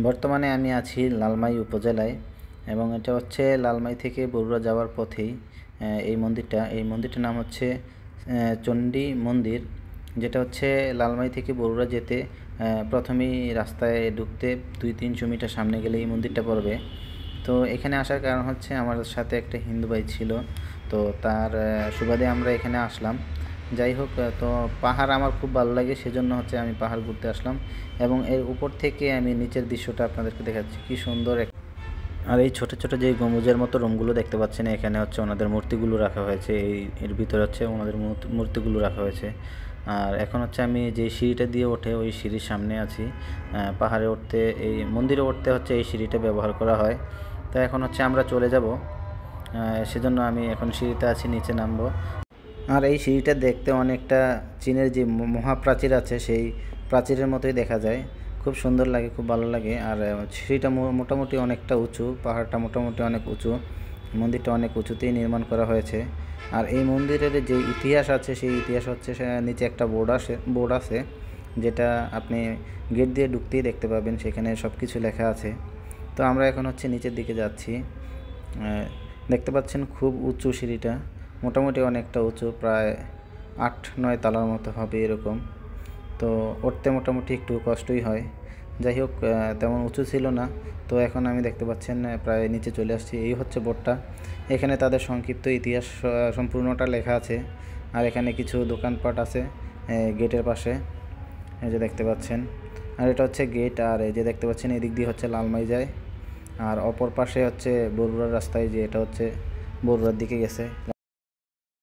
বর্তমানে আমি আছি লালমাই উপজেলায় এবং এটা হচ্ছে লালমাই থেকে বরুড়া যাওয়ার পথেই এই মন্দিরটার নাম হচ্ছে চণ্ডী মন্দির, যেটা হচ্ছে লালমাই থেকে বরুড়া যেতে প্রথমেই রাস্তায় ঢুকতে 200-300 মিটার সামনে গেলে এই মন্দিরটা পড়বে। তো এখানে আসার কারণ হচ্ছে আমার সাথে একটা হিন্দু ভাই ছিল, তো তার সুবাদে আমরা এখানে আসলাম। যাই হোক, তো পাহাড় আমার খুব ভালো লাগে, সেজন্য হচ্ছে আমি পাহাড় ঘুরতে আসলাম এবং এর উপর থেকে আমি নিচের দৃশ্যটা আপনাদেরকে দেখাচ্ছি, কি সুন্দর আর এই ছোট ছোট যে গম্বুজের মতো রুমগুলো দেখতে পাচ্ছেন, এখানে হচ্ছে ওনাদের মূর্তিগুলো রাখা হয়েছে, এর ভিতরে হচ্ছে ওনাদের মূর্তিগুলো রাখা হয়েছে। আর এখন হচ্ছে আমি যে সিঁড়িটা দিয়ে ওঠে ওই সিঁড়ির সামনে আছি। পাহাড়ে উঠতে, এই মন্দিরে উঠতে হচ্ছে এই সিঁড়িটা ব্যবহার করা হয়। তো এখন হচ্ছে আমরা চলে যাব, সেজন্য আমি এখন সিঁড়িতে আছি, নিচে নামবো। আর এই সিঁড়িটা দেখতে অনেকটা চীনের যে মহাপ্রাচীর আছে সেই প্রাচীরের মতোই দেখা যায়, খুব সুন্দর লাগে, খুব ভালো লাগে। আর সিঁড়িটা মোটামুটি অনেকটা উঁচু, পাহাড়টা মোটামুটি অনেক উঁচু, মন্দিরটা অনেক উঁচুতেই নির্মাণ করা হয়েছে। আর এই মন্দিরের যে ইতিহাস আছে সেই ইতিহাস হচ্ছে নিচে একটা বোর্ড আছে, যেটা আপনি গেট দিয়ে ঢুকতেই দেখতে পাবেন, সেখানে সব কিছু লেখা আছে। তো আমরা এখন হচ্ছে নিচের দিকে যাচ্ছি। দেখতে পাচ্ছেন খুব উঁচু সিঁড়িটা, মোটামুটি অনেকটা উঁচু, প্রায় 8-9 তলার মতো হবে এরকম। তো উঠতে মোটামুটি একটু কষ্টই হয়। যাই হোক, তেমন উঁচু ছিল না। তো এখন আমি দেখতে পাচ্ছেন প্রায় নিচে চলে আসছি, এই হচ্ছে বোর্ডটা। এখানে তাদের সংক্ষিপ্ত ইতিহাস সম্পূর্ণটা লেখা আছে। আর এখানে কিছু দোকানপাট আছে গেটের পাশে, এই যে দেখতে পাচ্ছেন। আর এটা হচ্ছে গেট, আর এই যে দেখতে পাচ্ছেন এদিক দিয়ে হচ্ছে লালমাই যায়, আর অপর পাশে হচ্ছে বরুড়ার রাস্তায়, যে এটা হচ্ছে বরুড়ার দিকে গেছে।